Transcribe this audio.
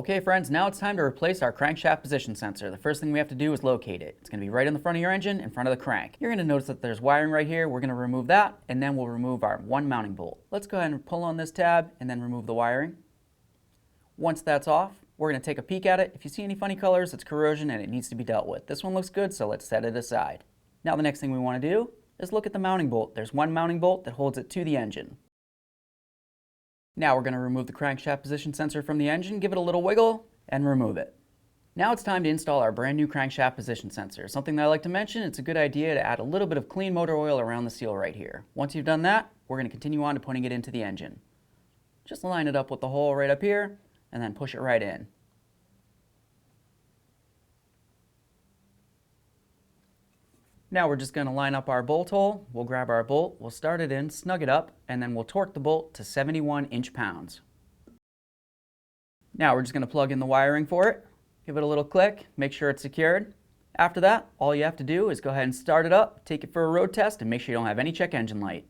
Okay friends, now it's time to replace our crankshaft position sensor. The first thing we have to do is locate it. It's going to be right in the front of your engine, in front of the crank. You're going to notice that there's wiring right here. We're going to remove that, and then we'll remove our one mounting bolt. Let's go ahead and pull on this tab and then remove the wiring. Once that's off, we're going to take a peek at it. If you see any funny colors, it's corrosion and it needs to be dealt with. This one looks good, so let's set it aside. Now the next thing we want to do is look at the mounting bolt. There's one mounting bolt that holds it to the engine. Now we're going to remove the crankshaft position sensor from the engine, give it a little wiggle, and remove it. Now it's time to install our brand new crankshaft position sensor. Something that I like to mention, it's a good idea to add a little bit of clean motor oil around the seal right here. Once you've done that, we're going to continue on to putting it into the engine. Just line it up with the hole right up here, and then push it right in. Now we're just going to line up our bolt hole. We'll grab our bolt, we'll start it in, snug it up, and then we'll torque the bolt to 71 inch-pounds. Now we're just going to plug in the wiring for it, give it a little click, make sure it's secured. After that, all you have to do is go ahead and start it up, take it for a road test, and make sure you don't have any check engine light.